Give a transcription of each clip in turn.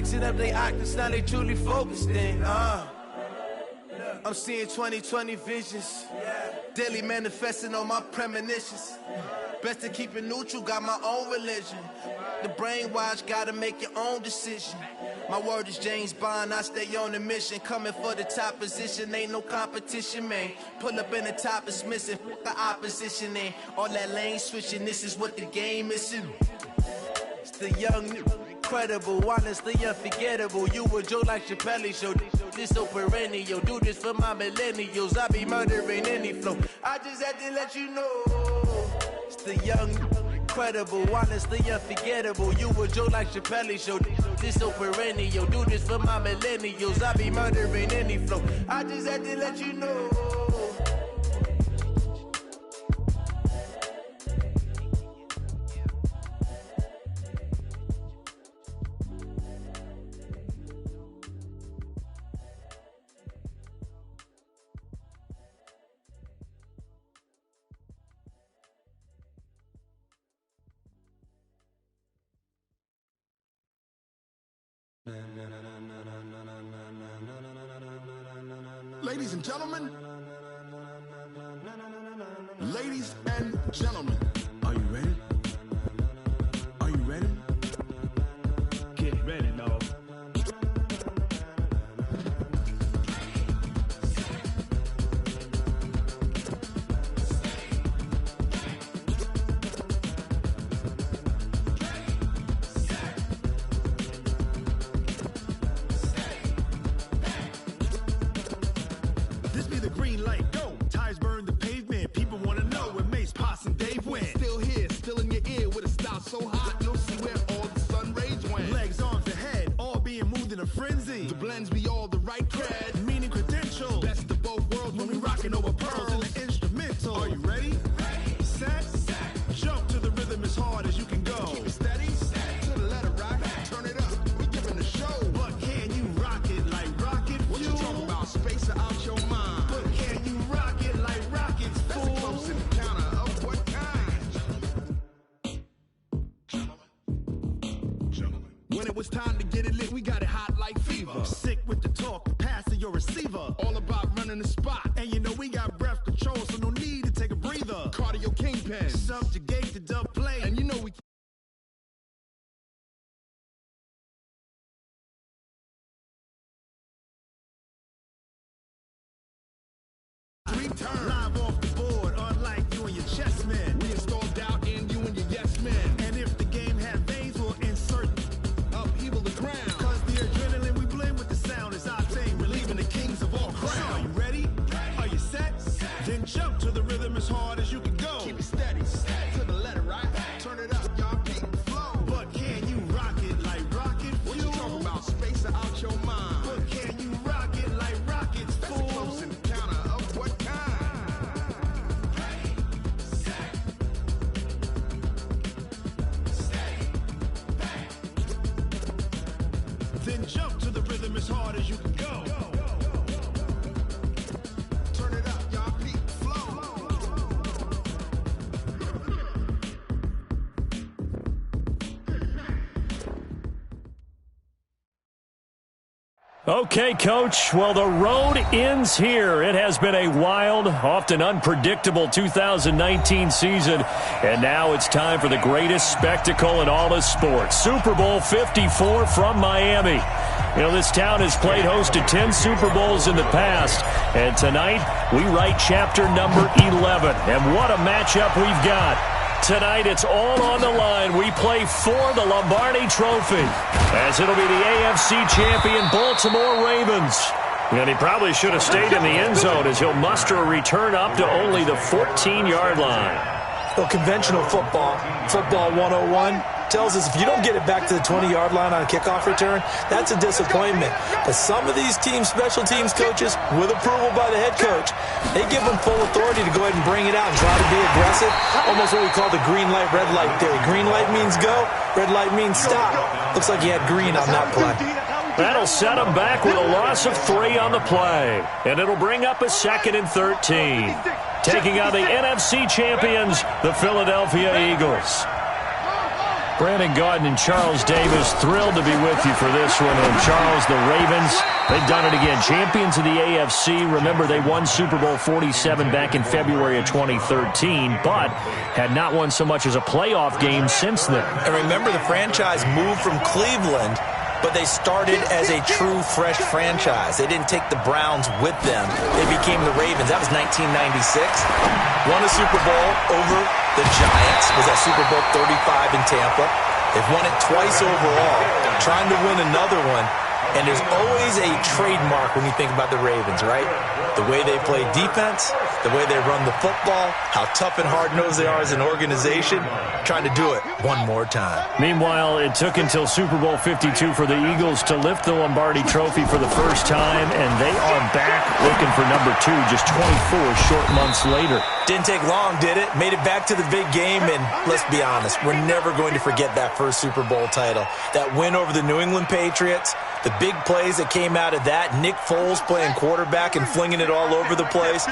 fixing up they octaves, now they truly focused in. I'm seeing 2020 visions, daily manifesting on my premonitions. Best to keep it neutral, got my own religion. The brainwash, gotta make your own decision. My word is James Bond, I stay on the mission. Coming for the top position, ain't no competition, man. Pull up in the top, it's missing, the opposition ain't. All that lane switching, this is what the game is. It's the young, incredible, honestly unforgettable. You a Joe like Chappelle show. This so perennial, do this for my millennials. I be murdering any flow. I just had to let you know. It's the young, incredible, honestly unforgettable. You a Joe like Chappelle show. This so perennial, do this for my millennials. I be murdering any flow. I just had to let you know. Ladies and gentlemen, ladies and gentlemen, are you ready? Are you ready? Get ready, dog. This be the green light, go. Tires burn the pavement. People wanna know where Mace, Potts, and Dave went. Still here, still in your ear with a style so hot, you'll see where all the sun rays went. Legs, arms, and head, all being moved in a frenzy. The blends be all the right cred, meaning credentials. Best of both worlds when we rockin' over pearls in the instrumental. Are you ready? Ready. Set. Jump to the rhythm as hard as you can go. Keep it steady. To the letter right. Turn it up. We giving the show. But can you rock it like rocket fuel? What you talking about? Space or out your mind? But can you rock it like rockets, fool? That's a close encounter of what kind? Gentlemen. When it was time to get it lit, we got it hot like fever. Sick with the talk, pass to your receiver. All about running the spot. And you know we got breath control, so no need to take a breather. Cardio kingpin, subjugate the dub play. And you know we turn live off the board, unlike you and your chess men. We install doubt in you and your yes men. And if the game had veins, we'll insert upheaval the ground. Cause the adrenaline we blend with the sound is our thing, relieving the kings of all crowns. So are you ready? Are you set? Then jump to the rhythm as hard as you can go. Keep it steady, to the letter right. Turn it up, y'all keep the flow. But can you rock it like rocket fuel? What you talking about? Space or out your mind? But can you rock it like rockets, fool? That's a close encounter of what kind? Then jump to the rhythm as hard as you can go. Turn it up, y'all peak flow. Okay, Coach. Well, the road ends here. It has been a wild, often unpredictable 2019 season. And now it's time for the greatest spectacle in all of sports. Super Bowl 54 from Miami. You know, this town has played host to 10 Super Bowls in the past. And tonight, we write chapter number 11. And what a matchup we've got. Tonight, it's all on the line. We play for the Lombardi Trophy, as it'll be the AFC champion Baltimore Ravens. And he probably should have stayed in the end zone, as he'll muster a return up to only the 14-yard line. Well, conventional football 101, tells us if you don't get it back to the 20-yard line on a kickoff return, that's a disappointment. But some of these teams, special teams coaches, with approval by the head coach, they give them full authority to go ahead and bring it out and try to be aggressive. Almost what we call the green light, red light theory. Green light means go, red light means stop. Looks like he had green on that play. That'll set him back with a loss of 3 on the play. And it'll bring up a 2nd and 13. Taking on the NFC champions, the Philadelphia Eagles. Brandon Gaudin and Charles Davis, thrilled to be with you for this one. And Charles, the Ravens, they've done it again. Champions of the AFC. Remember, they won Super Bowl 47 back in February of 2013, but had not won so much as a playoff game since then. And remember, the franchise moved from Cleveland, but they started as a true, fresh franchise. They didn't take the Browns with them. They became the Ravens. That was 1996. Won a Super Bowl over the Giants. Was at Super Bowl 35 in Tampa. They've won it twice overall. Trying to win another one. And there's always a trademark when you think about the Ravens, right? The way they play defense, the way they run the football, how tough and hard-nosed they are as an organization, trying to do it one more time. Meanwhile, it took until Super Bowl 52 for the Eagles to lift the Lombardi Trophy for the first time, and they are back looking for number 2 just 24 short months later. Didn't take long, did it? Made it back to the big game, and let's be honest, we're never going to forget that first Super Bowl title. That win over the New England Patriots, the big plays that came out of that, Nick Foles playing quarterback and flinging it all over the place.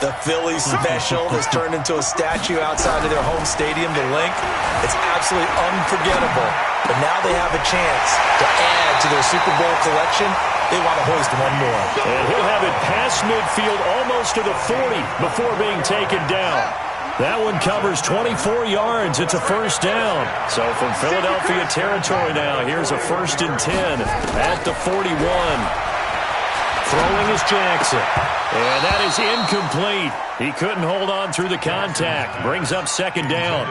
The Philly special has turned into a statue outside of their home stadium, the Link. It's absolutely unforgettable. But now they have a chance to add to their Super Bowl collection. They want to hoist one more. And he'll have it past midfield almost to the 40 before being taken down. That one covers 24 yards. It's a first down. So from Philadelphia territory now, here's a 1st and 10 at the 41. Throwing is Jackson. And that is incomplete. He couldn't hold on through the contact. Brings up 2nd down.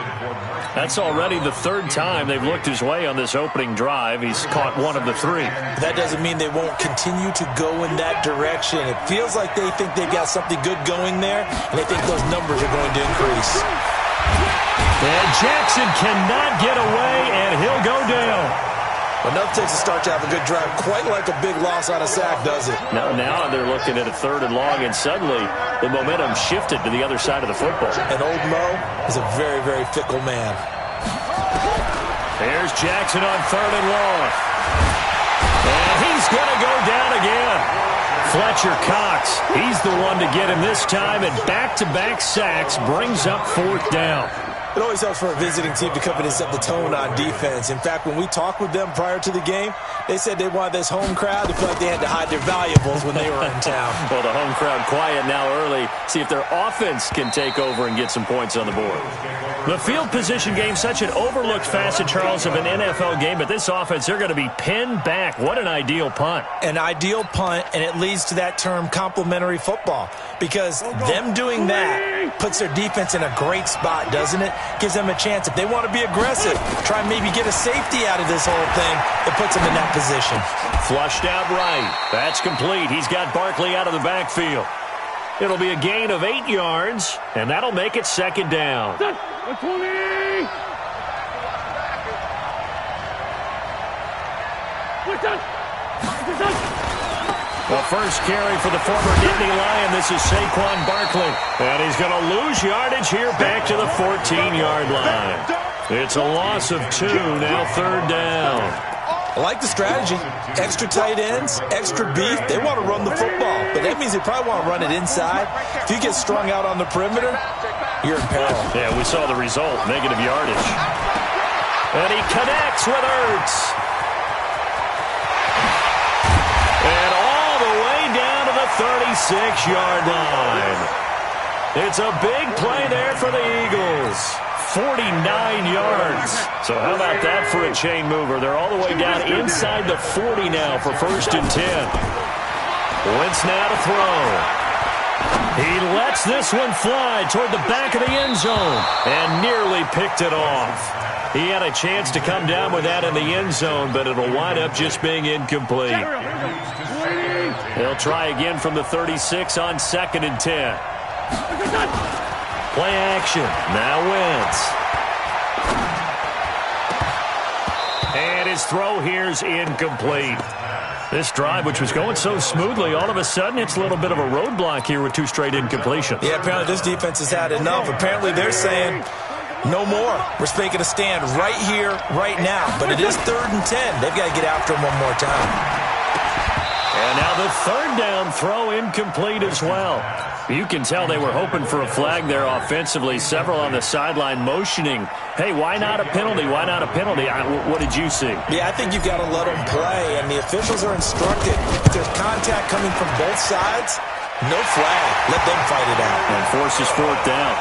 That's already the 3rd time they've looked his way on this opening drive. He's caught 1 of the 3. That doesn't mean they won't continue to go in that direction. It feels like they think they've got something good going there, and they think those numbers are going to increase. And Jackson cannot get away, and he'll go down. Enough takes a start to have a good drive, quite like a big loss on a sack, does it? Now they're looking at a 3rd and long, and suddenly the momentum shifted to the other side of the football. And old Mo is a very, very fickle man. There's Jackson on 3rd and long. And he's going to go down again. Fletcher Cox, he's the one to get him this time, and back-to-back sacks brings up 4th down. It always helps for a visiting team to come in and set the tone on defense. In fact, when we talked with them prior to the game, they said they wanted this home crowd to feel like they had to hide their valuables when they were in town. Well, the home crowd quiet now early. See if their offense can take over and get some points on the board. The field position game, such an overlooked facet, Charles, of an NFL game, but this offense, they're going to be pinned back. What an ideal punt. An ideal punt, and it leads to that term complementary football, because them doing that puts their defense in a great spot, doesn't it? Gives them a chance. If they want to be aggressive, try and maybe get a safety out of this whole thing, it puts them in that position. Flushed out right. That's complete. He's got Barkley out of the backfield. It'll be a gain of 8 yards, and that'll make it 2nd down. The first carry for the former Nittany Lion. This is Saquon Barkley. And he's going to lose yardage here back to the 14-yard line. It's a loss of 2, now 3rd down. I like the strategy. Extra tight ends, extra beef. They want to run the football, but that means they probably want to run it inside. If you get strung out on the perimeter, you're in peril. Yeah, we saw the result, negative yardage. And he connects with Ertz. And all the way down to the 36-yard line. It's a big play there for the Eagles. 49 yards. So how about that for a chain mover? They're all the way down inside the 40 now for 1st and 10. Wentz now to throw. He lets this one fly toward the back of the end zone and nearly picked it off. He had a chance to come down with that in the end zone, but it'll wind up just being incomplete. He'll try again from the 36 on 2nd and 10. Play action. Now Wentz. And his throw here's incomplete. This drive, which was going so smoothly, all of a sudden it's a little bit of a roadblock here with 2 straight incompletions. Yeah, apparently this defense has had enough. Apparently they're saying, no more. We're making a stand right here, right now. But it is 3rd and 10. They've got to get after him one more time. And now the 3rd down throw incomplete as well. You can tell they were hoping for a flag there offensively. Several on the sideline motioning, hey, why not a penalty? Why not a penalty? What did you see? Yeah, I think you've got to let them play, and the officials are instructed. If there's contact coming from both sides, no flag. Let them fight it out. And forces fourth down.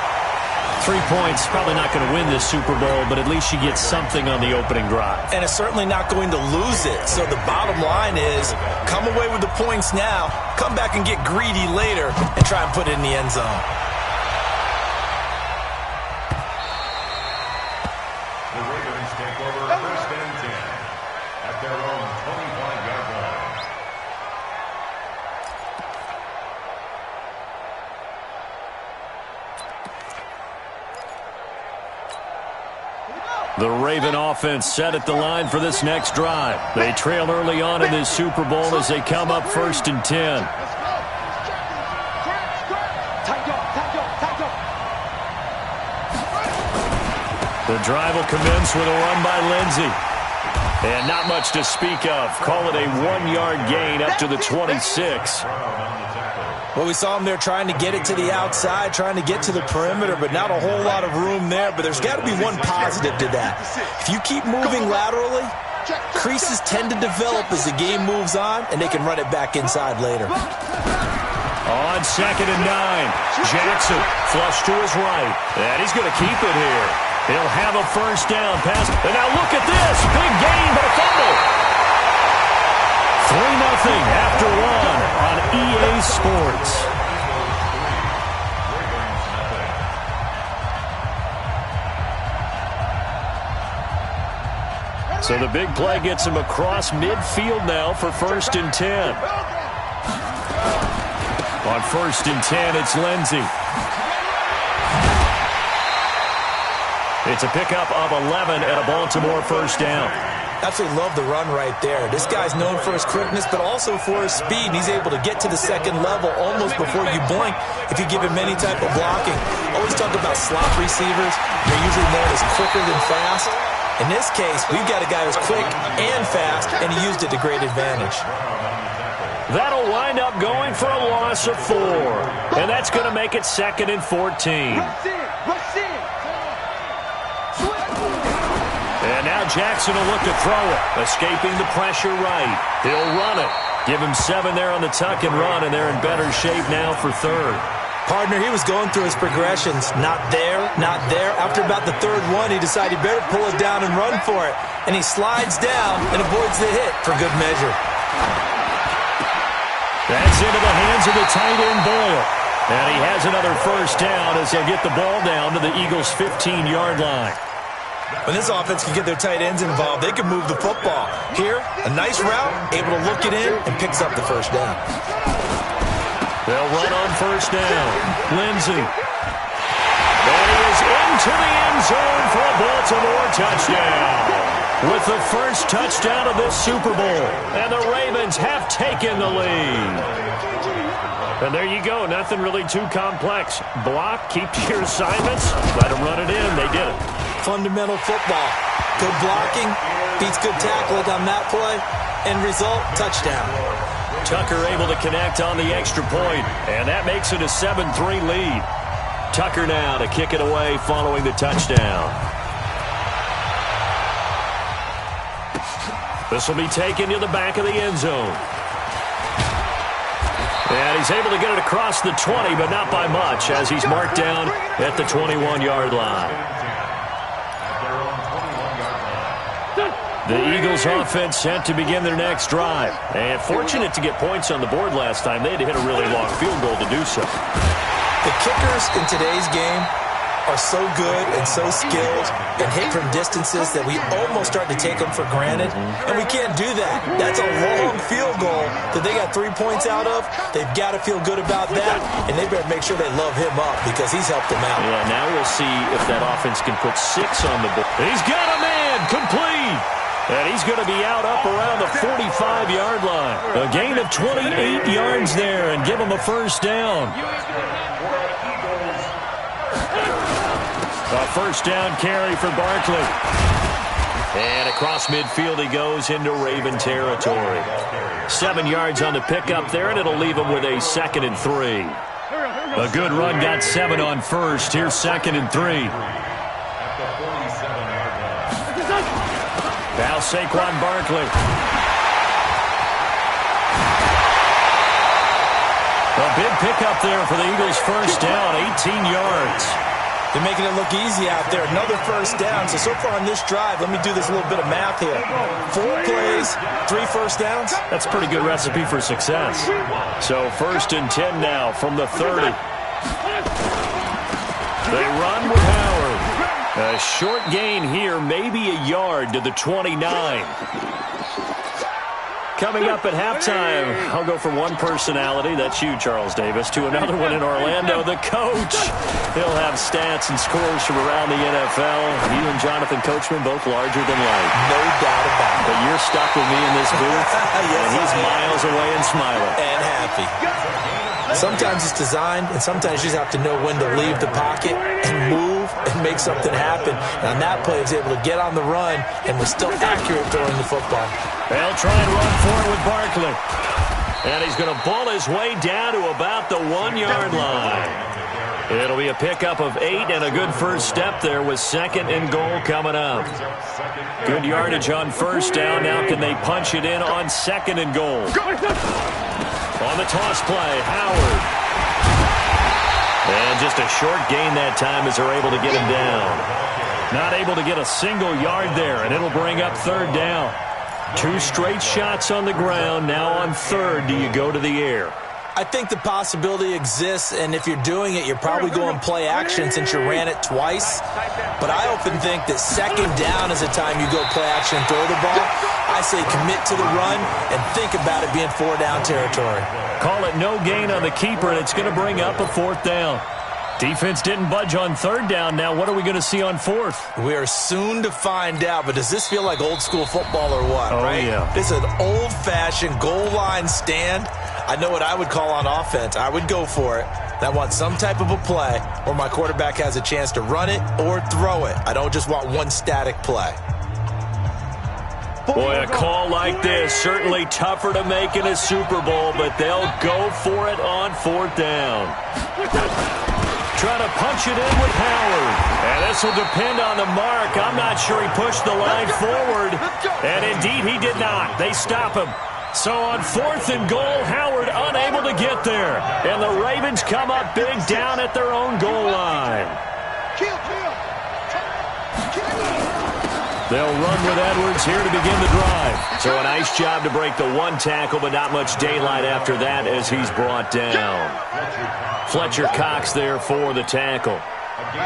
3 points, probably not going to win this Super Bowl, but at least you get something on the opening drive. And it's certainly not going to lose it. So the bottom line is, come away with the points now, come back and get greedy later, and try and put it in the end zone. The Ravens take over 1st and 10 at their own 25-yard line. The Raven offense set at the line for this next drive. They trail early on in this Super Bowl as they come up 1st and 10. The drive will commence with a run by Lindsey. And not much to speak of. Call it a 1-yard gain up to the 26. Well, we saw him there trying to get it to the outside, trying to get to the perimeter, but not a whole lot of room there. But there's got to be one positive to that. If you keep moving laterally, creases tend to develop as the game moves on, and they can run it back inside later. On 2nd and 9, Jackson flush to his right. And he's going to keep it here. He'll have a first down pass. And now look at this. Big gain, but a fumble. 3-0 after 1 on EA Sports. So the big play gets him across midfield now for 1st and 10. On 1st and 10, it's Lindsey. It's a pickup of 11 and a Baltimore first down. Absolutely love the run right there. This guy's known for his quickness, but also for his speed. And he's able to get to the second level almost before you blink if you give him any type of blocking. Always talk about slot receivers. They're usually known as quicker than fast. In this case, we've got a guy who's quick and fast, and he used it to great advantage. That'll wind up going for a loss of 4. And that's going to make it 2nd and 14. And now Jackson will look to throw it, escaping the pressure right. He'll run it. Give him 7 there on the tuck and run, and they're in better shape now for 3rd. Partner, he was going through his progressions. Not there, not there. After about the 3rd one, he decided he better pull it down and run for it. And he slides down and avoids the hit for good measure. That's into the hands of the tight end, Boyle. And he has another first down as they'll get the ball down to the Eagles' 15-yard line. When this offense can get their tight ends involved, they can move the football. Here, a nice route, able to look it in, and picks up the first down. They'll run on first down. Lindsey. And he is into the end zone for a Baltimore touchdown. With the first touchdown of this Super Bowl. And the Ravens have taken the lead. And there you go. Nothing really too complex. Block, keep to your assignments, let them run it in. They did it. Fundamental football. Good blocking, beats good tackling on that play, end result, touchdown. Tucker able to connect on the extra point, and that makes it a 7-3 lead. Tucker now to kick it away following the touchdown. This will be taken to the back of the end zone. And he's able to get it across the 20, but not by much, as he's marked down at the 21-yard line. The Eagles offense set to begin their next drive. And fortunate to get points on the board last time. They had to hit a really long field goal to do so. The kickers in today's game are so good and so skilled and hit from distances that we almost start to take them for granted. And we can't do that. That's a long field goal that they got 3 points out of. They've got to feel good about that, and they better make sure they love him up because he's helped them out. Yeah, now we'll see if that offense can put 6 on the board. He's got a man complete. And he's going to be out up around the 45-yard line. A gain of 28 yards there and give him a first down. A first down carry for Barkley. And across midfield he goes into Raven territory. 7 yards on the pickup there, and it'll leave him with a 2nd and 3. A good run got 7 on first. Here's 2nd and 3. At the 47-yard line. Now Saquon Barkley. A big pickup there for the Eagles' first down, 18 yards. They're making it look easy out there. Another first down. So far on this drive, let me do this little bit of math here. 4 plays, 3 first downs. That's a pretty good recipe for success. So 1st and 10 now from the 30. They run with Howard. A short gain here, maybe a yard to the 29. Coming up at halftime, I'll go from one personality, that's you, Charles Davis, to another one in Orlando, the coach. He'll have stats and scores from around the NFL. You and Jonathan Coachman, both larger than life. No doubt about it. But you're stuck with me in this booth, Yes, and he's miles away and smiling. And happy. Sometimes it's designed, and sometimes you just have to know when to leave the pocket and move and make something happen. And on that play, he was able to get on the run and was still accurate throwing the football. They'll try and run for it with Barkley. And he's going to ball his way down to about the 1-yard line. It'll be a pickup of 8 and a good first step there with 2nd and goal coming up. Good yardage on first down. Now can they punch it in on 2nd and goal? On the toss play, Howard. And just a short gain that time as they're able to get him down. Not able to get a single yard there, and it'll bring up 3rd down. 2 straight shots on the ground. Now on 3rd, do you go to the air? I think the possibility exists, and if you're doing it, you're probably going play action since you ran it twice. But I often think that 2nd down is the time you go play action and throw the ball. I say commit to the run and think about it being 4-down territory. Call it no gain on the keeper, and it's going to bring up a 4th down. Defense didn't budge on 3rd down. Now what are we going to see on 4th? We are soon to find out, but does this feel like old school football or what, right? Yeah. This is an old-fashioned goal line stand. I know what I would call on offense. I would go for it. I want some type of a play where my quarterback has a chance to run it or throw it. I don't just want one static play. Boy, a call like this, certainly tougher to make in a Super Bowl, but they'll go for it on 4th down. Trying to punch it in with Howard. And this will depend on the mark. I'm not sure he pushed the line forward. And indeed, he did not. They stop him. So on 4th and goal, Howard unable to get there. And the Ravens come up big down at their own goal line. They'll run with Edwards here to begin the drive. So a nice job to break the 1 tackle, but not much daylight after that as he's brought down. Fletcher Cox there for the tackle.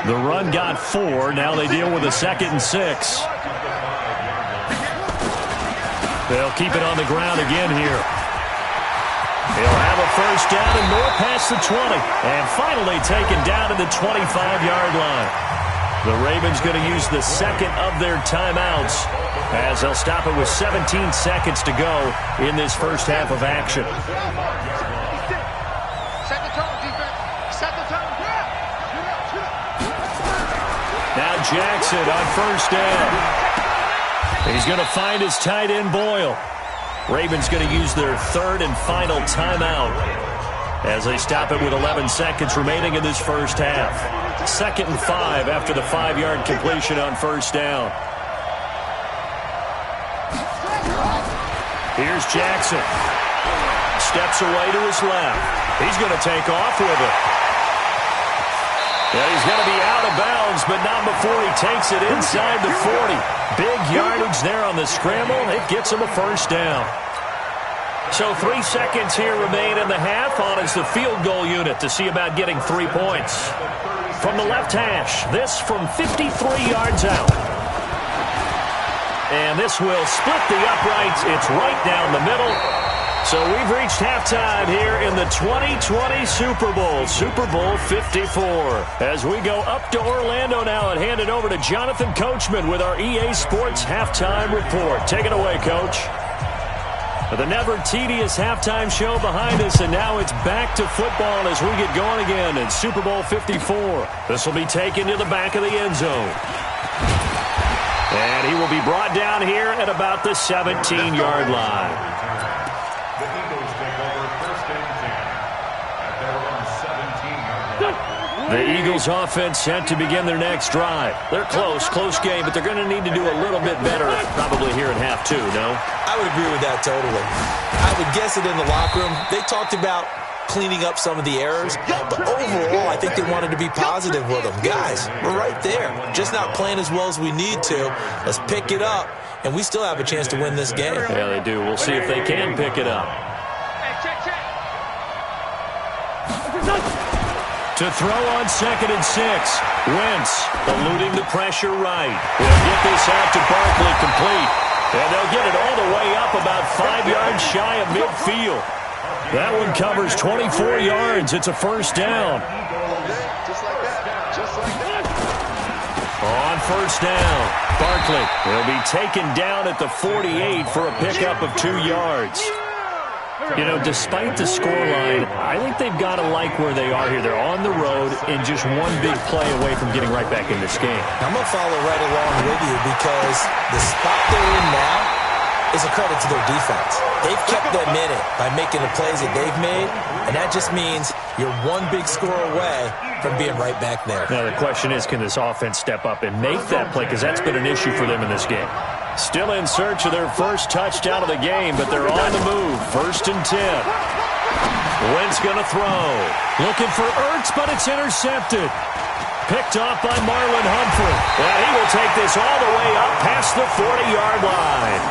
The run got 4. Now they deal with a 2nd and 6. They'll keep it on the ground again here. He'll have a first down and more past the 20. And finally taken down to the 25-yard line. The Ravens going to use the 2nd of their timeouts as they'll stop it with 17 seconds to go in this first half of action. Now Jackson on first down. He's going to find his tight end Boyle. Ravens going to use their 3rd and final timeout as they stop it with 11 seconds remaining in this first half. 2nd and 5 after the 5-yard completion on first down. Here's Jackson. Steps away to his left. He's going to take off with it. Yeah, he's going to be out of bounds, but not before he takes it inside the 40. Big yardage there on the scramble. It gets him a first down. So 3 seconds here remain in the half. On is the field goal unit to see about getting 3 points. From the left hash, this from 53 yards out. And this will split the uprights. It's right down the middle. So we've reached halftime here in the 2020 Super Bowl, Super Bowl 54. As we go up to Orlando now and hand it over to Jonathan Coachman with our EA Sports Halftime Report. Take it away, Coach. The never tedious halftime show behind us, and now it's back to football as we get going again in Super Bowl 54. This will be taken to the back of the end zone. And he will be brought down here at about the 17-yard line. The Eagles take over 1st and 10 at their own 17-yard The Eagles offense set to begin their next drive. They're close game, but they're going to need to do a little bit better probably here in half two, no? I would agree with that totally. I would guess it in the locker room. They talked about cleaning up some of the errors, but overall, I think they wanted to be positive with them. Guys, we're right there. Just not playing as well as we need to. Let's pick it up, and we still have a chance to win this game. Yeah, they do. We'll see if they can pick it up. To throw on 2nd and 6. Wentz eluding the pressure right. Will get this out to Barkley complete. And they'll get it all the way up about 5 yards shy of midfield. That one covers 24 yards. It's a first down. On first down, Barkley will be taken down at the 48 for a pickup of 2 yards. You know, despite the scoreline, I think they've got to like where they are here. They're on the road and just one big play away from getting right back in this game. I'm going to follow right along with you because the spot they're in now is a credit to their defense. They've kept them in it by making the plays that they've made, and that just means you're one big score away from being right back there. Now, the question is, can this offense step up and make that play? Because that's been an issue for them in this game. Still in search of their first touchdown of the game, but they're on the move. 1st and 10. Wentz going to throw. Looking for Ertz, but it's intercepted. Picked off by Marlon Humphrey. And he will take this all the way up past the 40-yard line.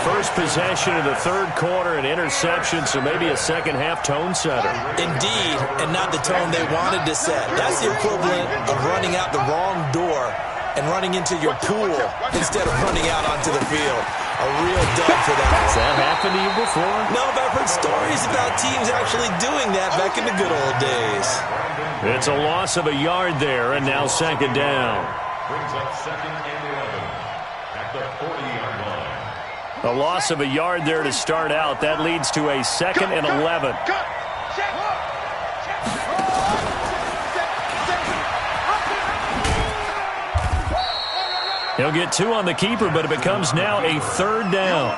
First possession of the third quarter, an interception, so maybe a second-half tone setter. Indeed, and not the tone they wanted to set. That's the equivalent of running out the wrong door and running into your pool instead of running out onto the field. A real dud for that. Has that happened to you before? No, but I've heard stories about teams actually doing that back in the good old days. It's a loss of a yard there, and now 2nd down. Brings up 2nd and 11 at the 40-yard line. A loss of a yard there to start out. That leads to a 2nd and 11. He'll get 2 on the keeper, but it becomes now a 3rd down.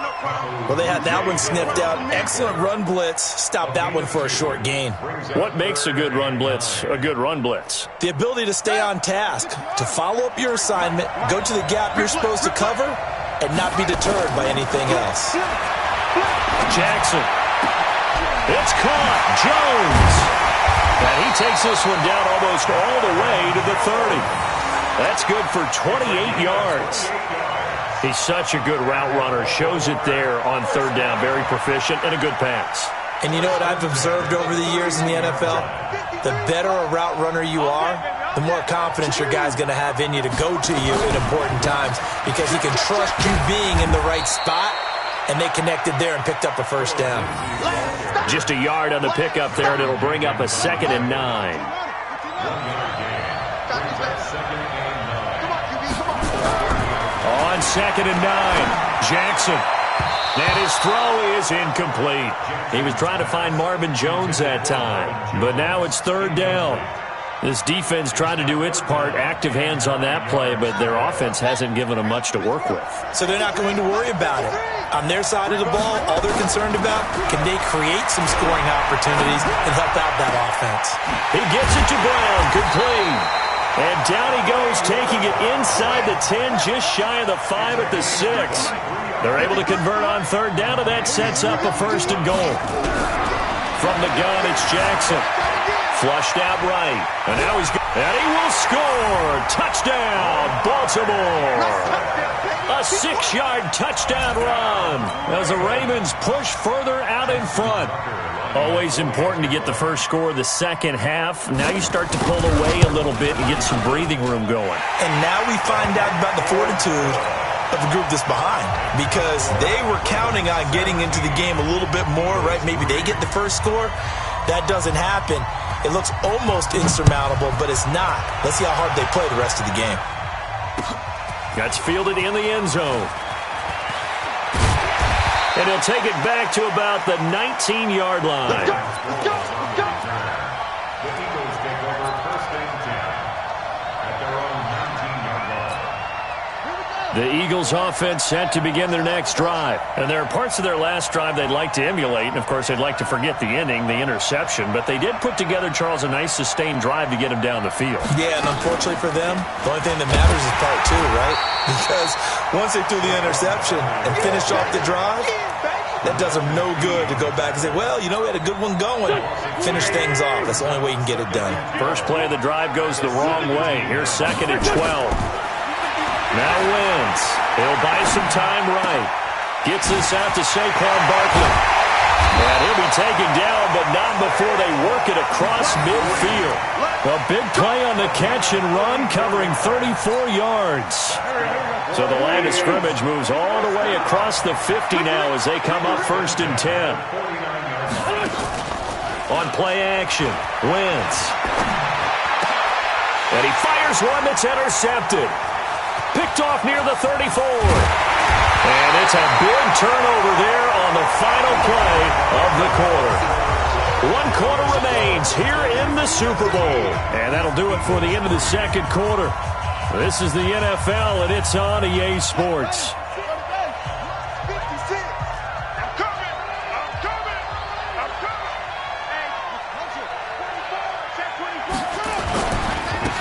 Well, they had that one snipped out. Excellent run blitz. Stop that one for a short gain. What makes a good run blitz a good run blitz? The ability to stay on task, to follow up your assignment, go to the gap you're supposed to cover, and not be deterred by anything else. Jackson. It's caught. Jones. And he takes this one down almost all the way to the 30. That's good for 28 yards. He's such a good route runner. Shows it there on 3rd down. Very proficient and a good pass. And you know what I've observed over the years in the NFL? The better a route runner you are, the more confidence your guy's going to have in you to go to you in important times because he can trust you being in the right spot, and they connected there and picked up a first down. Just a yard on the pickup there, and it'll bring up a 2nd and 9. On 2nd and 9, Jackson. And his throw is incomplete. He was trying to find Marvin Jones that time. But now it's 3rd down. This defense trying to do its part, active hands on that play, but their offense hasn't given them much to work with. So they're not going to worry about it. On their side of the ball, all they're concerned about, can they create some scoring opportunities and help out that offense? He gets it to Brown, complete. And down he goes, taking it inside the 10, just shy of the 5 at the 6. They're able to convert on 3rd down, and that sets up a 1st and goal. From the gun, it's Jackson. Flushed out right. And now and he will score. Touchdown, Baltimore. A 6-yard touchdown run as the Ravens push further out in front. Always important to get the first score of the second half. Now you start to pull away a little bit and get some breathing room going. And now we find out about the fortitude of the group that's behind, because they were counting on getting into the game a little bit more, right? Maybe they get the first score. That doesn't happen. It looks almost insurmountable, but it's not. Let's see how hard they play the rest of the game. That's fielded in the end zone. And he'll take it back to about the 19-yard line. The Eagles take over 1st and 10 at their own 19-yard line. The Eagles offense set to begin their next drive. And there are parts of their last drive they'd like to emulate. And, of course, they'd like to forget the inning, the interception. But they did put together, Charles, a nice sustained drive to get him down the field. Yeah, and unfortunately for them, the only thing that matters is part two, right? Because once they threw the interception and finished off the drive, that does them no good to go back and say, well, you know, we had a good one going. Finish things off. That's the only way you can get it done. First play of the drive goes the wrong way. Here's 2nd and 12. Now wins. He'll buy some time right. Gets this out to Saquon Barkley. And he'll be taken down, but not before they work it across midfield. A big play on the catch and run, covering 34 yards. So the line of scrimmage moves all the way across the 50 now as they come up 1st and 10. On play action, Wentz. And he fires one that's intercepted. Picked off near the 34. And it's a big turnover there on the final play of the quarter. 1 quarter remains here in the Super Bowl. And that'll do it for the end of the 2nd quarter. This is the NFL, and it's on EA Sports.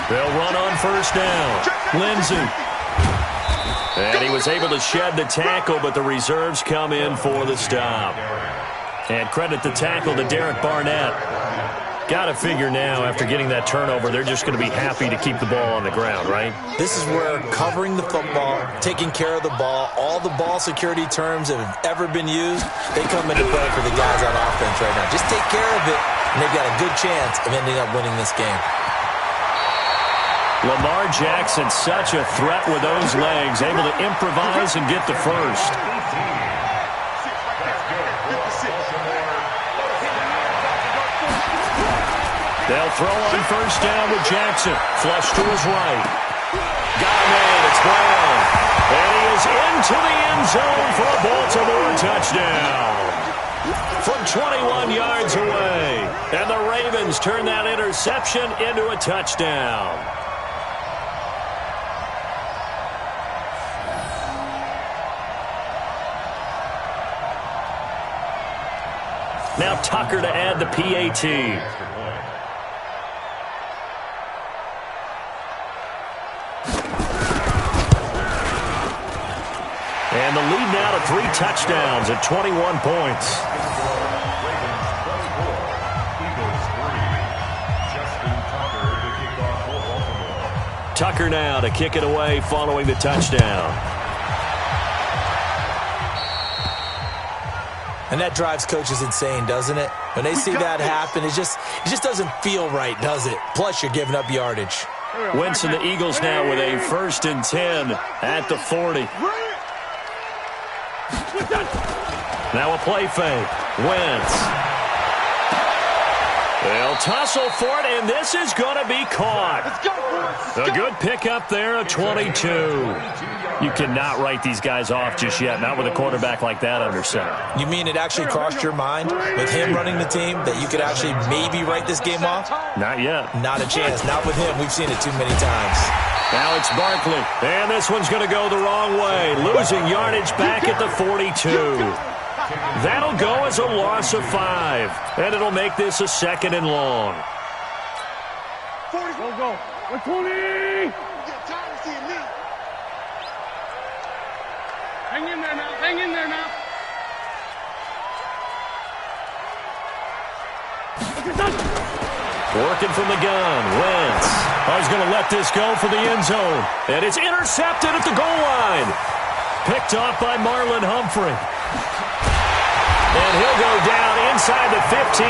They'll run on 1st down. Lindsey. And he was able to shed the tackle, but the reserves come in for the stop. And credit the tackle to Derek Barnett. Got to figure now, after getting that turnover, they're just going to be happy to keep the ball on the ground, right? This is where covering the football, taking care of the ball, all the ball security terms that have ever been used, they come into play for the guys on offense right now. Just take care of it, and they've got a good chance of ending up winning this game. Lamar Jackson, such a threat with those legs, able to improvise and get the first. They'll throw on 1st down with Jackson. Flush to his right. Got him in. It's Brown. And he is into the end zone for a Baltimore touchdown. From 21 yards away. And the Ravens turn that interception into a touchdown. Now Tucker to add the PAT. And the lead now to 3 touchdowns at 21 points. Tucker now to kick it away following the touchdown. And that drives coaches insane, doesn't it? When they see that happen, it just doesn't feel right, does it? Plus, you're giving up yardage. Wentz and the Eagles now with a 1st and 10 at the 40. Now a play fake. Wentz. They'll tussle for it, and this is going to be caught. A good pickup there, a 22. You cannot write these guys off just yet, not with a quarterback like that under center. You mean it actually crossed your mind with him running the team that you could actually maybe write this game off? Not yet. Not a chance. Not with him. We've seen it too many times. Now it's Barkley, and this one's going to go the wrong way, losing yardage back at the 42. That'll go as a loss of 5, and it'll make this a 2nd and long. 40. Go. 120. Hang in there now. Hang in there now. Working from the gun, Wentz. He's going to let this go for the end zone. And it's intercepted at the goal line. Picked off by Marlon Humphrey. And he'll go down inside the 15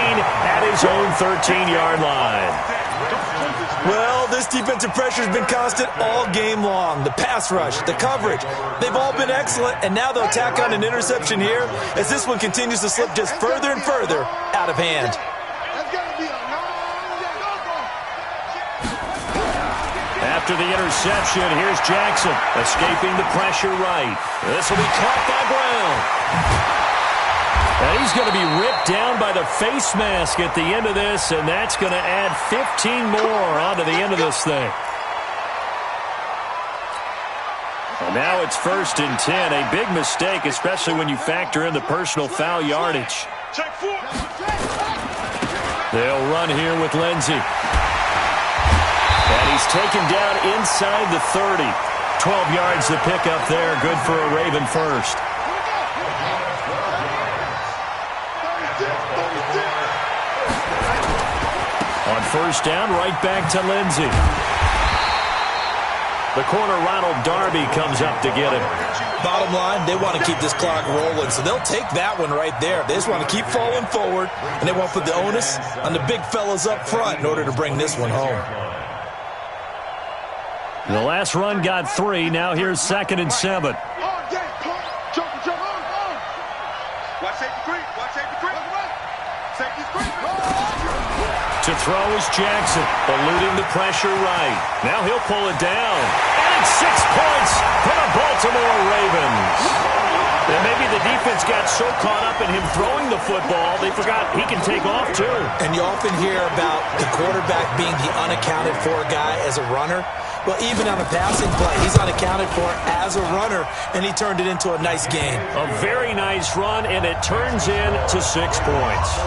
at his own 13-yard line. Well, this defensive pressure has been constant all game long. The pass rush, the coverage, they've all been excellent, and now they'll tack on an interception here as this one continues to slip just further and further out of hand. After the interception, here's Jackson escaping the pressure right. This will be caught by Brown. And he's going to be ripped down by the face mask at the end of this, and that's going to add 15 more onto the end of this thing. Now it's 1st and 10. A big mistake, especially when you factor in the personal foul yardage. They'll run here with Lindsey. And he's taken down inside the 30. 12 yards to pick up there. Good for a Raven first. On 1st down, right back to Lindsey. The corner, Ronald Darby, comes up to get him. Bottom line, they want to keep this clock rolling, so they'll take that one right there. They just want to keep falling forward, and they want to put the onus on the big fellas up front in order to bring this one home. The last run got 3. Now here's 2nd and 7. To throw is Jackson, eluding the pressure right. Now he'll pull it down. And it's 6 points for the Baltimore Ravens. And maybe the defense got so caught up in him throwing the football, they forgot he can take off too. And you often hear about the quarterback being the unaccounted for guy as a runner. Well, even on a passing play, he's unaccounted for as a runner, and he turned it into a nice game. A very nice run, and it turns into 6 points.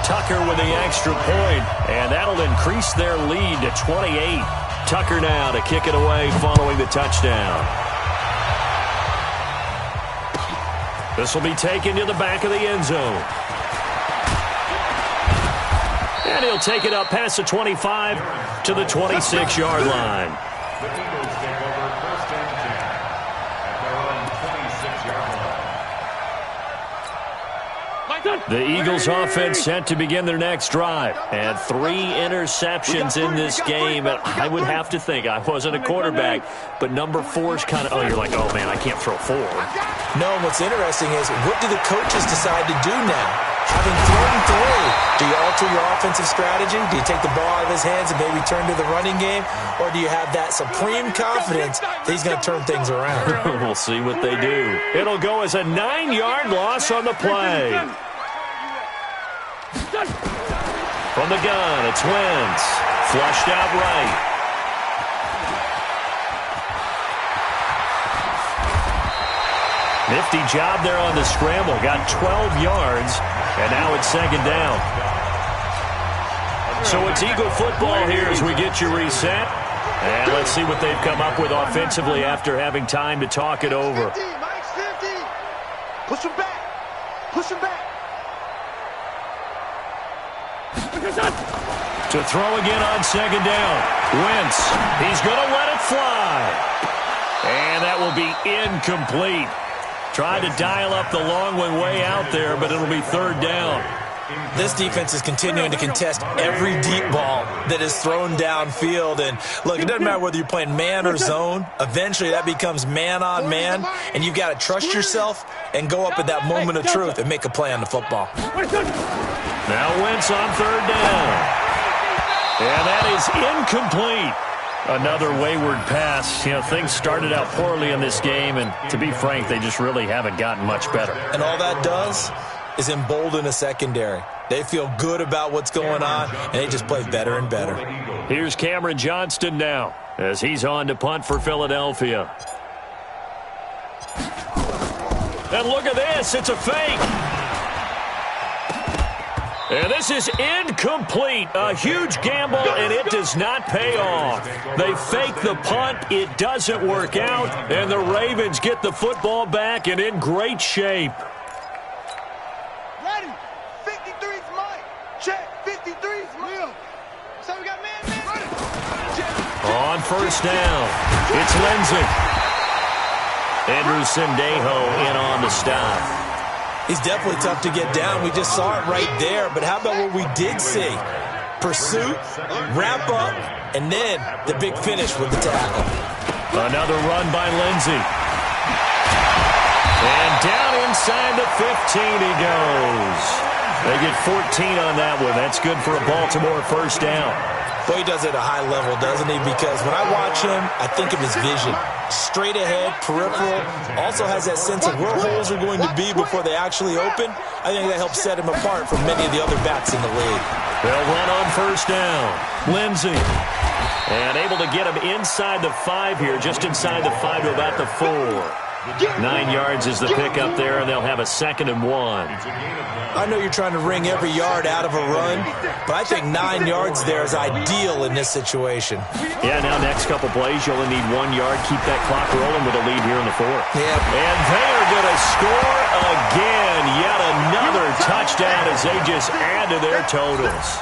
Tucker with the extra point, and that'll increase their lead to 28. Tucker now to kick it away following the touchdown. This will be taken to the back of the end zone. And he'll take it up past the 25 to the 26-yard line. The Eagles take over 1st and 10 at their own 26-yard line. The Eagles offense set to begin their next drive. And 3 interceptions in this game. And I would have to think, I wasn't a quarterback, but number 4 is kind of, oh, you're like, oh, man, I can't throw 4. No, what's interesting is, what do the coaches decide to do now? Having thrown 3, do you alter your offensive strategy? Do you take the ball out of his hands and maybe turn to the running game? Or do you have that supreme confidence that he's going to turn things around? We'll see what they do. It'll go as a 9-yard loss on the play. From the gun, it's Wentz. Flushed out right. Nifty job there on the scramble. Got 12 yards, and now it's 2nd down. So it's Eagle football here as we get you reset. And let's see what they've come up with offensively after having time to talk it over. Push him back. Push him back. To throw again on 2nd down. Wentz, he's going to let it fly. And that will be incomplete. Tried to dial up the long one way out there, but it'll be 3rd down. This defense is continuing to contest every deep ball that is thrown downfield. And, look, it doesn't matter whether you're playing man or zone. Eventually, that becomes man-on-man, and you've got to trust yourself and go up at that moment of truth and make a play on the football. Now Wentz on 3rd down. And that is incomplete. Another wayward pass. You know, things started out poorly in this game, and to be frank, they just really haven't gotten much better. And all that does is embolden a secondary. They feel good about what's going on, and they just play better and better. Here's Cameron Johnston now as he's on to punt for Philadelphia. And look at this. It's a fake. And this is incomplete. A huge gamble, and it does not pay off. They fake the punt. It doesn't work out, and the Ravens get the football back and in great shape. Ready. 53's Mike. Check. 53's Mike. So we got man. On 1st down, it's Lindsey. Andrew Sendejo in on the stop. He's definitely tough to get down. We just saw it right there. But how about what we did see? Pursuit, wrap up, and then the big finish with the tackle. Another run by Lindsey. And down inside the 15 he goes. They get 14 on that one. That's good for a Baltimore 1st down. Well, he does it at a high level, doesn't he? Because when I watch him, I think of his vision. Straight ahead, peripheral, also has that sense of where holes are going to be before they actually open. I think that helps set him apart from many of the other backs in the league. They'll run on 1st down. Lindsey. And able to get him inside the 5 here, just inside the 5 to about the 4. 9 yards is the pickup there, and they'll have a 2nd and 1. I know you're trying to wring every yard out of a run, but I think 9 yards there is ideal in this situation. Yeah, now next couple plays, you only need 1 yard. Keep that clock rolling with a lead here in the 4th. Yeah. And they are going to score again. Yet another touchdown as they just add to their totals.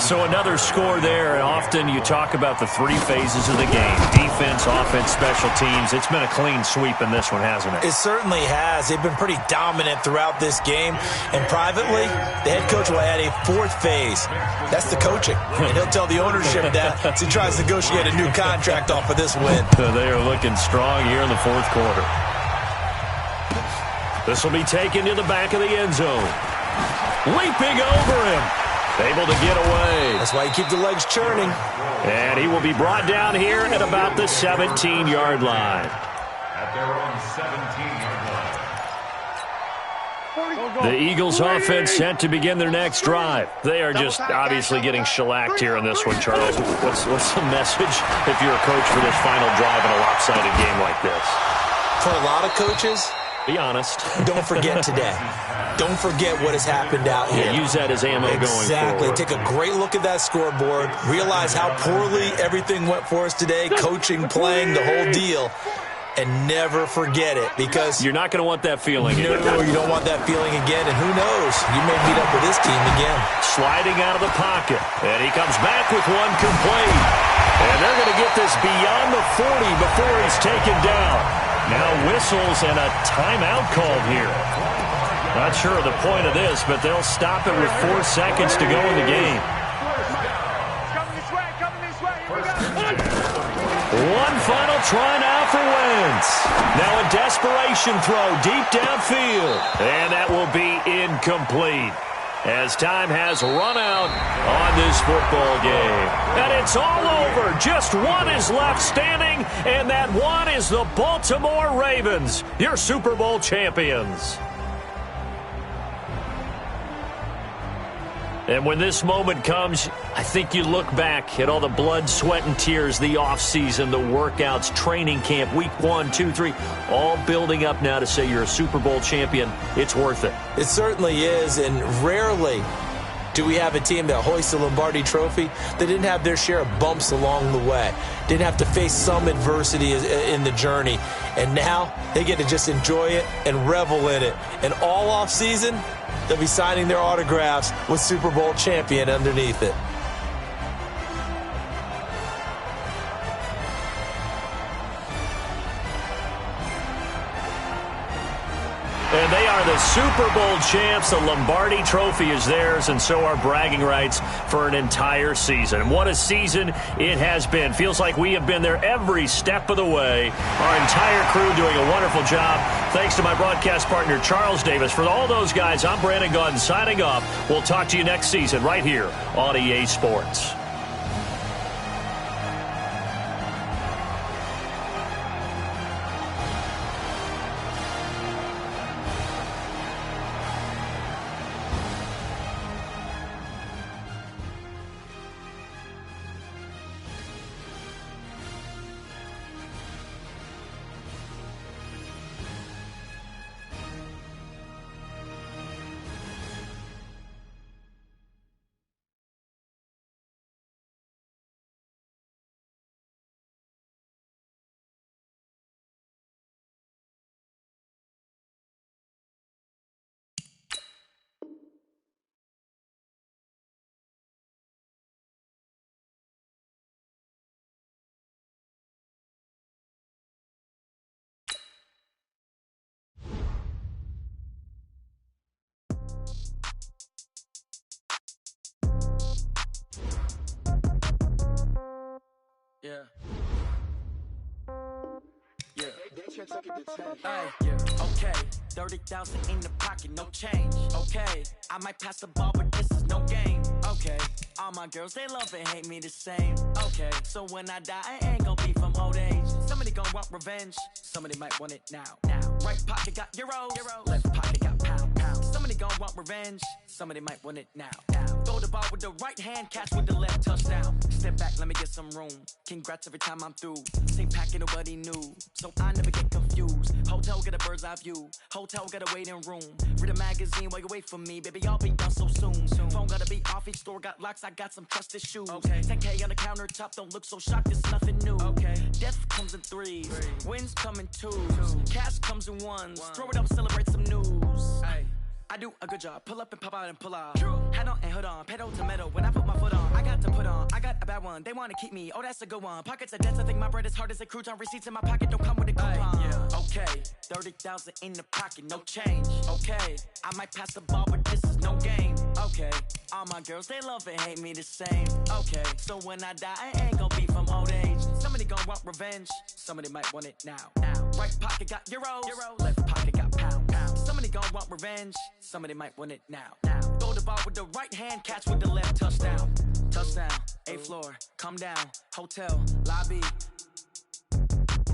So another score there, and often you talk about the 3 phases of the game. Defense, offense, special teams. It's been a clean sweep in this one, hasn't it? It certainly has. They've been pretty dominant throughout this game. And privately, the head coach will add a 4th phase. That's the coaching. And he'll tell the ownership that as he tries to negotiate a new contract off of this win. They are looking strong here in the 4th quarter. This will be taken to the back of the end zone. Leaping over him. Able to get away. That's why you keep the legs churning. And he will be brought down here at about the 17-yard line. At their own 17-yard line. The Eagles offense set to begin their next drive. They are just obviously getting shellacked here in this one, Charles. What's the message if you're a coach for this final drive in a lopsided game like this? For a lot of coaches, be honest. Don't forget today. Don't forget what has happened out here. Yeah, use that as ammo going forward. Exactly. Take a great look at that scoreboard. Realize how poorly everything went for us today. Coaching, playing, the whole deal. And never forget it, because you're not going to want that feeling again. No, you don't want that feeling again. And who knows? You may meet up with this team again. Sliding out of the pocket. And he comes back with one complete. And they're going to get this beyond the 40 before he's taken down. Now whistles and a timeout called here. Not sure of the point of this, but they'll stop it with 4 seconds to go in the game. One final try now for Wentz. Now a desperation throw deep downfield. And that will be incomplete, as time has run out on this football game. And it's all over. Just one is left standing, and that one is the Baltimore Ravens, your Super Bowl champions. And when this moment comes, I think you look back at all the blood, sweat, and tears, the offseason, the workouts, training camp, week 1, 2, 3, all building up now to say you're a Super Bowl champion. It's worth it. It certainly is, and rarely do we have a team that hoists the Lombardi Trophy that didn't have their share of bumps along the way, didn't have to face some adversity in the journey, and now they get to just enjoy it and revel in it. And all offseason, they'll be signing their autographs with Super Bowl champion underneath it. And they are the Super Bowl champs. The Lombardi Trophy is theirs, and so are bragging rights for an entire season. What a season it has been. Feels like we have been there every step of the way. Our entire crew doing a wonderful job. Thanks to my broadcast partner, Charles Davis. For all those guys, I'm Brandon Gaudin signing off. We'll talk to you next season right here on EA Sports. Yeah. Okay, 30,000 in the pocket, no change. Okay, I might pass the ball, but this is no game. Okay, all my girls, they love and hate me the same. Okay, so when I die, I ain't gonna be from old age. Somebody gonna want revenge, somebody might want it now. Right pocket got euros, left pocket got pound. Somebody gonna want revenge, somebody might want it now. Throw the ball with the right hand, catch with the left touchdown. Step back, let me get some room. Congrats every time I'm through. Same packet, nobody knew, so I never get confused. Hotel, get a bird's eye view. Hotel, get a waiting room. Read a magazine while you wait for me. Baby, I'll be done so soon. Phone gotta be off, each store got locks. I got some trusted shoes. Okay. 10K on the countertop, don't look so shocked, it's nothing new. Okay. Death comes in threes, wins come in twos, cash comes in ones. Throw it up, celebrate some news. Ay. I do a good job, pull up and pop out and pull out. Head on and hood on, pedal to metal. When I put my foot on, I got to put on. I got a bad one, they wanna keep me, oh that's a good one. Pockets are dense, I think my bread is hard as a crouton. Receipts in my pocket don't come with a coupon. Yeah. Okay, 30,000 in the pocket, no change. Okay, I might pass the ball, but this is no game. Okay, all my girls, they love and hate me the same. Okay, so when I die, I ain't gon' be from old age. Somebody gon' want revenge, somebody might want it now. Right pocket got euros, left pocket got pound. Somebody gon' want revenge, somebody might want it now. Throw the ball with the right hand, catch with the left, touchdown. Touchdown, 8th floor, come down, hotel, lobby.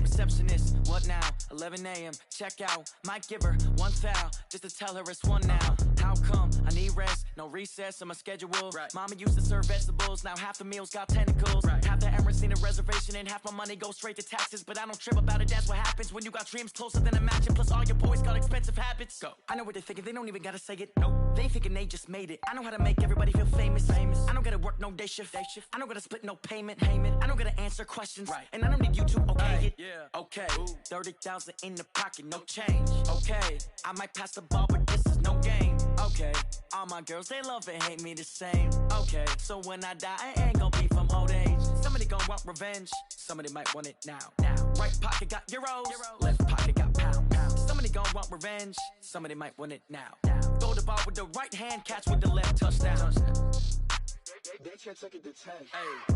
Receptionist, what now? 11 a.m., check out. Might give her one foul, just to tell her it's one now. How come? I need rest, no recess in my schedule. Right. Mama used to serve vegetables, now half the meals got tentacles. Right. Half the errands need a reservation and half my money goes straight to taxes. But I don't trip about it, that's what happens when you got dreams closer than a match. And plus all your boys got expensive habits. Go. I know what they're thinking, they don't even gotta say it. Nope. They thinking they just made it. I know how to make everybody feel famous. I don't gotta work no day shift. I don't gotta split no payment. I don't gotta answer questions. Right. And I don't need you to okay it. Yeah. Okay, 30,000 in the pocket, no change. Okay, I might pass the ball, but this is no game. Okay, all my girls, they love and hate me the same. Okay, so when I die, I ain't gon' be from old age. Somebody gon' want revenge, somebody might want it now. Right pocket got euros, left pocket got pound. Somebody gon' want revenge, somebody might want it now. Throw the ball with the right hand, catch with the left, touchdown. They can't take it to 10. Hey.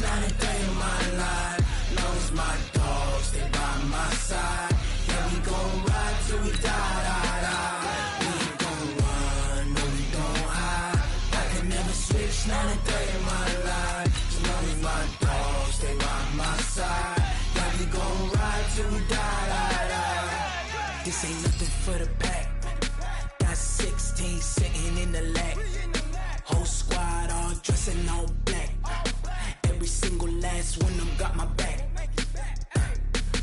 Not a day in my life. Knows my dogs, they by my side. Yeah, we gon' ride till we die. We ain't gon' run, no we don't hide. I can never switch, not a day in my life. As long as my dogs, they by my side. Yeah, we gon' ride till we die. This ain't nothing for the pack. Got 16 sitting in the lap. Whole squad all dressing all black. Every single last one of them got my back.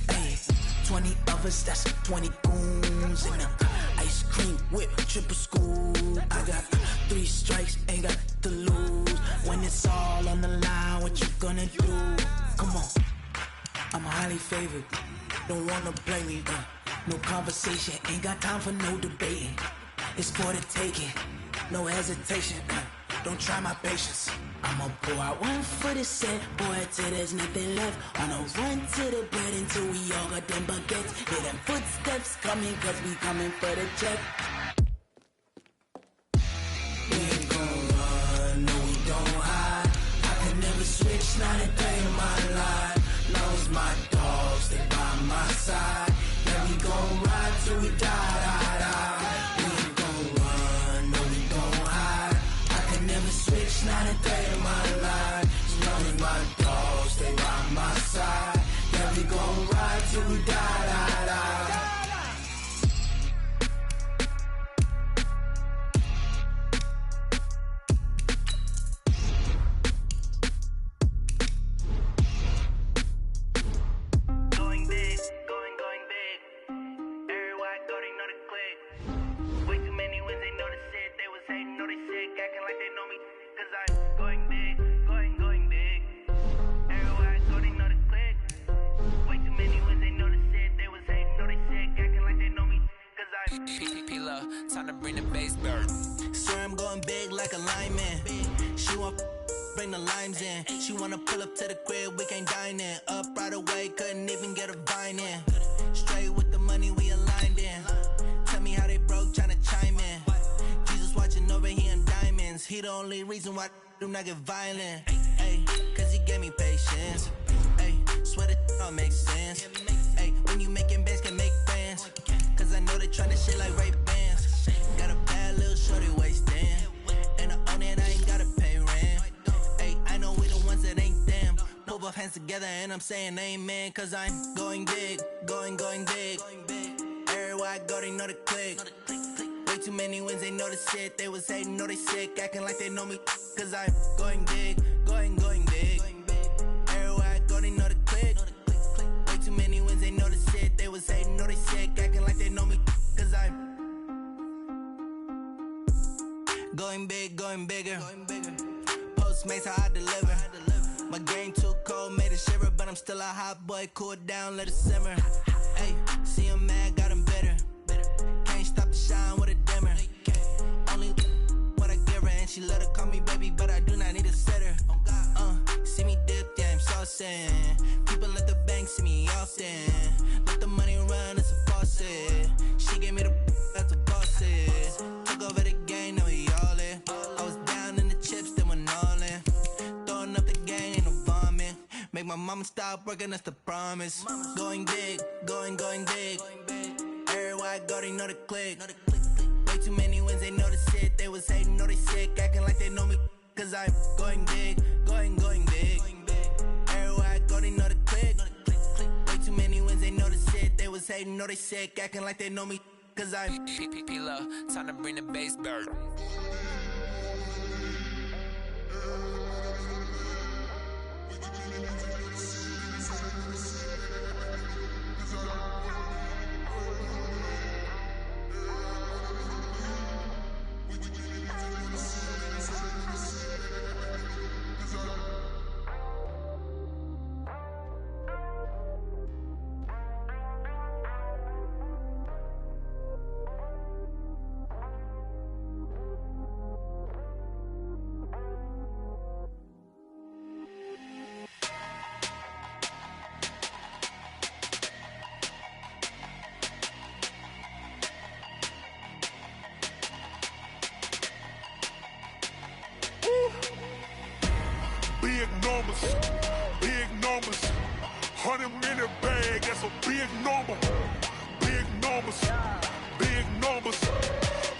Hey, 20 of us, that's 20 goons in the ice cream whip, triple scoop. I got 3 strikes, ain't got to lose. When it's all on the line, what you gonna do? Come on, I'm highly favored. Don't wanna play me, no conversation, ain't got time for no debating. It's for the taking, no hesitation. Don't try my patience. I'ma pour out one for the set, boy, till there's nothing left. On a run to the bread until we all got them baguettes. Hear them footsteps coming, cause we coming for the check. We ain't gon' run, no we don't hide. I can never switch, not a day in my life. Knows my dogs, they by my side. Yeah, we gon' ride till we die. We ain't gon' run, no we don't hide. I can never switch, not a day in my life. As long as my dogs, they by my side. Yeah, we gon' ride till we die. Time to bring the bass bird. Swear I'm going big like a lineman. She want bring the limes in. She wanna pull up to the crib, we can't dine in. Up right away, couldn't even get a vine in. Straight with the money we aligned in. Tell me how they broke, tryna chime in. Jesus watching over here in diamonds. He the only reason why do not get violent. Ay, cause he gave me patience. Ay, swear that all makes sense. Ay, when you making bands, can make friends. Cause I know they tryna shit like Ray Bans. Got a bad little shorty wasting. And I own it, I ain't gotta pay rent. Ay, I know we the ones that ain't them. Pull both hands together and I'm saying amen. Cause I'm going big, going big. Everywhere I go, they know the click. Way too many wins, they know the shit. They was hating, know they sick, acting like they know me. Cause I'm going big, going big. Everywhere I go, they know the click. Way too many wins, they know the shit. They was hating, know they sick, acting like they know me. Cause I'm going big, going bigger. Postmates, how I deliver. My game too cold, made it shiver. But I'm still a hot boy, cool it down, let it simmer. Hey, see him mad, got him bitter. Can't stop the shine with a dimmer. Only what I give her, and she let her call me baby, but I do not need a sitter. See me dip, yeah, I'm saucing. People at the bank see me often. Let the money run, it's a faucet. She gave me the that's a boss is. Took over the game, now we all in. I was down in the chips, then went all in. Throwing up the game, ain't no vomit. Make my mama stop working, that's the promise. Going big, going big. Everywhere I go, they know the click. Way too many wins, they know the shit. They was hating, know they sick, acting like they know me. Cause I'm going big, going big. Everywhere I go, they know the click. Way too many wins, they know the shit. They was hating, know they sick, acting like they know me. Cause I'm P-Lo, time to bring the bass bird. Big numbers, 100 in a bag, that's a big number. Big numbers,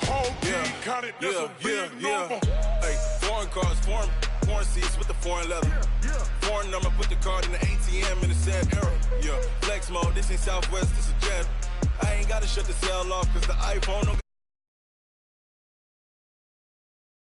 whole team counted, that's a big number. Hey, foreign cars, foreign seats with the foreign leather. Foreign number, put the card in the ATM in the sad era. Yeah, flex mode, this ain't Southwest, this is jet. I ain't gotta shut the cell off cause the iPhone don't